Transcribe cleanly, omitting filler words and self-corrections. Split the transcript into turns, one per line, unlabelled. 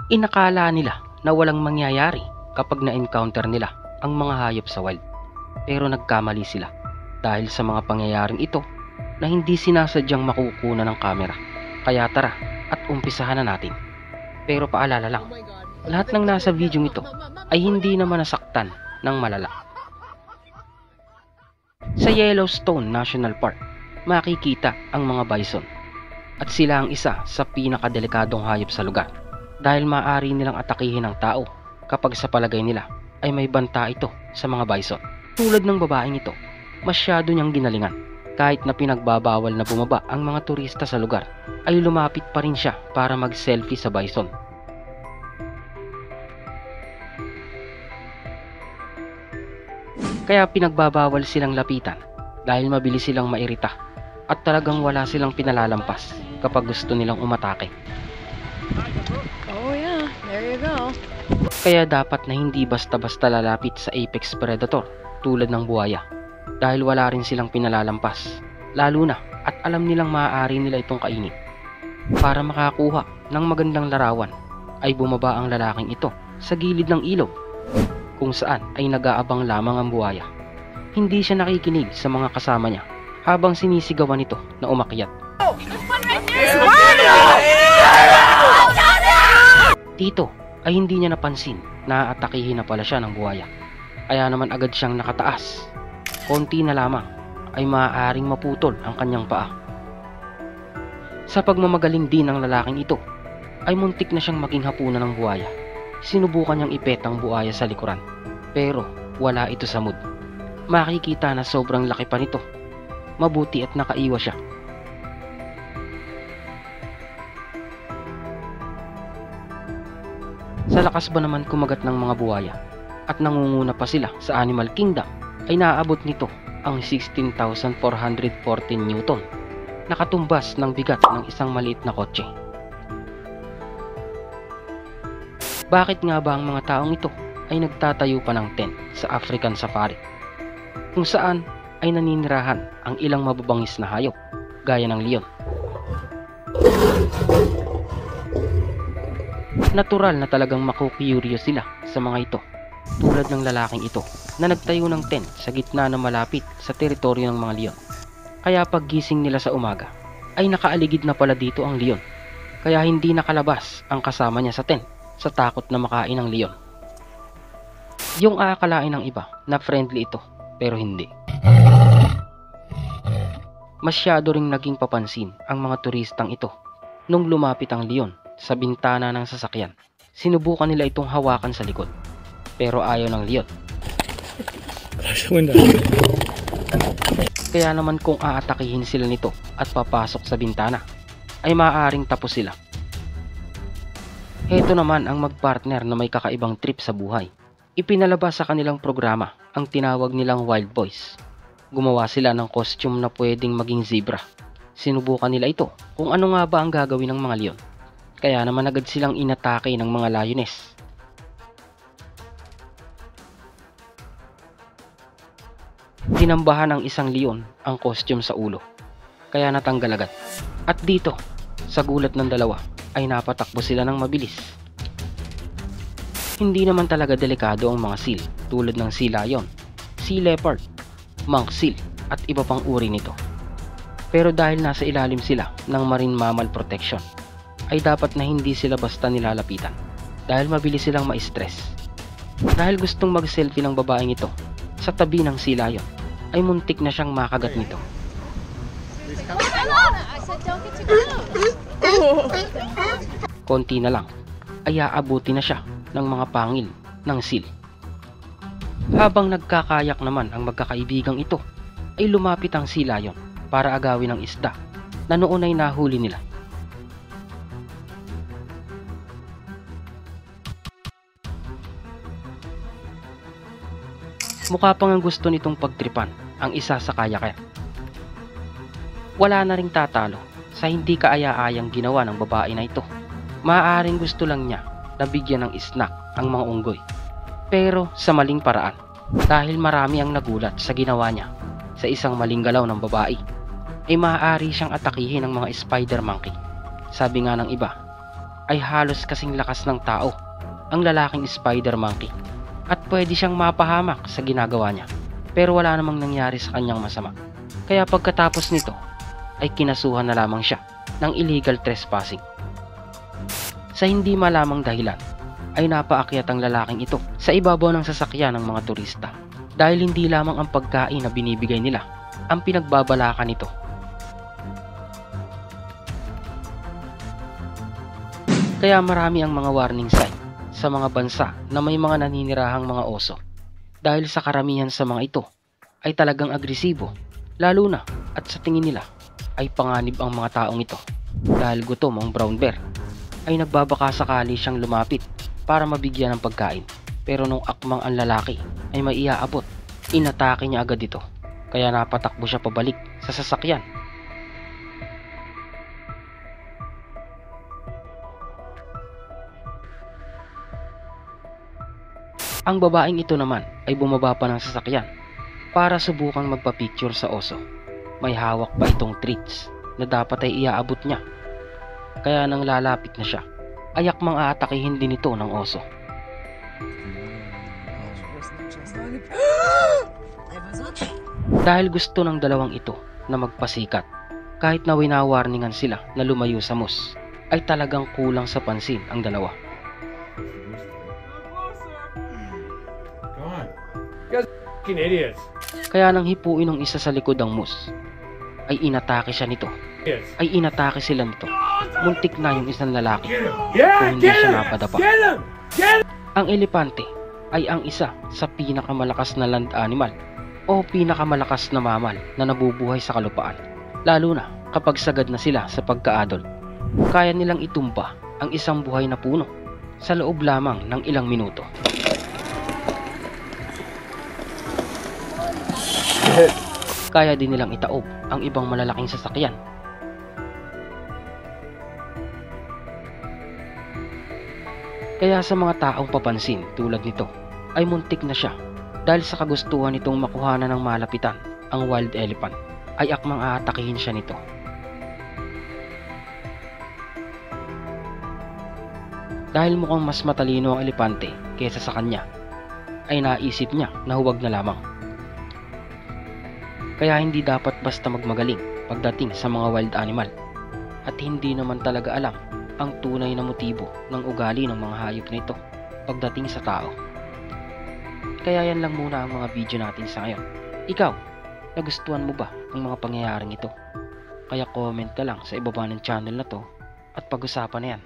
Inakala nila na walang mangyayari kapag na-encounter nila ang mga hayop sa wild. Pero nagkamali sila dahil sa mga pangyayaring ito na hindi sinasadyang makukuha ng kamera. Kaya tara at umpisahan na natin. Pero paalala lang, lahat ng nasa video ito ay hindi naman nasaktan ng malala. Sa Yellowstone National Park, makikita ang mga bison at sila ang isa sa pinakadelikadong hayop sa lugar dahil maaari nilang atakihin ng tao kapag sa palagay nila ay may banta ito sa mga bison. Tulad ng babaeng ito, masyado niyang ginalingan. Kahit na pinagbabawal na bumaba ang mga turista sa lugar, ay lumapit pa rin siya para mag-selfie sa bison. Kaya pinagbabawal silang lapitan dahil mabilis silang mairita at talagang wala silang pinalalampas kapag gusto nilang umatake.
Oh yeah, there you go.
Kaya dapat na hindi basta-basta lalapit sa apex predator tulad ng buhaya dahil wala rin silang pinalalampas, lalo na at alam nilang maaari nila itong kainin. Para makakuha ng magandang larawan ay bumaba ang lalaking ito sa gilid ng ilog kung saan ay nag-aabang lamang ang buhaya. Hindi siya nakikinig sa mga kasama niya habang sinisigawan ito na umakyat. Dito ay hindi niya napansin na aatakihin na pala siya ng buhaya. Kaya naman agad siyang nakataas. Konti na lamang ay maaaring maputol ang kanyang paa. Sa pagmamagaling din ng lalaking ito ay muntik na siyang maging hapunan ng buhaya. Sinubukan niyang ipet ang buhaya sa likuran pero wala ito sa mood. Makikita na sobrang laki pa nito. Mabuti at nakaiwas siya. Sa lakas ba naman kumagat ng mga buhaya at nangunguna pa sila sa Animal Kingdom ay naaabot nito ang 16,414 Newton, nakatumbas ng bigat ng isang maliit na kotse. Bakit nga ba ang mga taong ito ay nagtatayo pa ng tent sa African Safari, kung saan ay naninirahan ang ilang mababangis na hayop gaya ng leon? Natural na talagang makukuryos sila sa mga ito, tulad ng lalaking ito na nagtayo ng tent sa gitna na malapit sa teritoryo ng mga leon. Kaya paggising nila sa umaga ay nakaaligid na pala dito ang leon, kaya hindi nakalabas ang kasama niya sa tent sa takot na makain ng leon. Yung aakalain ng iba na friendly ito pero hindi. Masyado ring naging papansin ang mga turistang ito nung lumapit ang leon sa bintana ng sasakyan. Sinubukan nila itong hawakan sa likod pero ayaw ng leon. Kaya naman kung aatakihin sila nito at papasok sa bintana ay maaaring tapos sila. Heto naman ang magpartner na may kakaibang trip sa buhay. Ipinalabas sa kanilang programa ang tinawag nilang Wild Boys. Gumawa sila ng costume na pwedeng maging zebra. Sinubukan nila ito kung ano nga ba ang gagawin ng mga leon. Kaya naman agad silang inatake ng mga lioness. Dinambahan ng isang leon ang costume sa ulo, kaya natanggal agad. At dito, sa gulat ng dalawa, ay napatakbo sila ng mabilis. Hindi naman talaga delikado ang mga seal tulad ng sea lion, sea leopard, monk seal at iba pang uri nito. Pero dahil nasa ilalim sila ng marine mammal protection, ay dapat na hindi sila basta nilalapitan dahil mabilis silang ma-stress. Dahil gustong mag-selfie ng babaeng ito sa tabi ng sea lion, ay muntik na siyang makagat nito. Konti na lang ay aabuti na siya ng mga pangil ng seal. Habang nagkakayak naman ang magkakaibigang ito, ay lumapit ang sea lion para agawin ang isda na noon ay nahuli nila. Mukha pang ang gusto nitong pagtripan ang isa sa kayakaya. Wala na ring tatalo sa hindi kaaya-ayang ginawa ng babae na ito. Maaaring gusto lang niya na bigyan ng snack ang mga unggoy, pero sa maling paraan, dahil marami ang nagulat sa ginawa niya sa isang maling galaw ng babae, ay maaari siyang atakihin ng mga spider monkey. Sabi nga ng iba, ay halos kasing lakas ng tao ang lalaking spider monkey at pwede siyang mapahamak sa ginagawa niya, pero wala namang nangyari sa kanyang masama. Kaya pagkatapos nito ay kinasuhan na lamang siya ng illegal trespassing. Sa hindi malamang dahilan ay napaakyat ang lalaking ito sa ibabaw ng sasakyan ng mga turista dahil hindi lamang ang pagkain na binibigay nila ang pinagbabalakan nito. Kaya marami ang mga warning sign sa mga bansa na may mga naninirahang mga oso dahil sa karamihan sa mga ito ay talagang agresibo, lalo na at sa tingin nila ay panganib ang mga taong ito dahil gutom ang brown bear ay nagbabaka sakali siyang lumapit para mabigyan ng pagkain, pero nung akmang ang lalaki ay may iaabot, inatake niya agad ito kaya napatakbo siya pabalik sa sasakyan. Ang babaeng ito naman ay bumaba pa ng sasakyan para subukang magpa-picture sa oso. May hawak pa itong treats na dapat ay iaabot niya. Kaya nang lalapit na siya, ay akmang aatakihin din ito ng oso. Dahil gusto ng dalawang ito na magpasikat, kahit na winawarningan sila na lumayo sa mus, ay talagang kulang sa pansin ang dalawa.
Idiots.
Kaya nang hipuin ng isa sa likod ang mus, ay inatake siya nito. Ay inatake sila nito. Muntik na yung isang lalaki kung hindi siya napadapa. Ang elepante ay ang isa sa pinakamalakas na land animal o pinakamalakas na mammal na nabubuhay sa kalupaan, lalo na kapag sagad na sila sa pagka-adult. Kaya nilang itumba ang isang buhay na puno sa loob lamang ng ilang minuto. Kaya din nilang itaob ang ibang malalaking sasakyan. Kaya sa mga taong papansin tulad nito ay muntik na siya dahil sa kagustuhan nitong makuhanan ng malapitan ang wild elephant ay akmang aatakihin siya nito. Dahil mukhang mas matalino ang elepante kaysa sa kanya ay naisip niya na huwag na lamang. Kaya hindi dapat basta magmagaling pagdating sa mga wild animal at hindi naman talaga alam ang tunay na motibo ng ugali ng mga hayop na ito pagdating sa tao. Kaya yan lang muna ang mga video natin sa ngayon. Ikaw, nagustuhan mo ba ang mga pangyayaring ito? Kaya comment ka lang sa ibaba ng channel na to at pag-usapan na yan.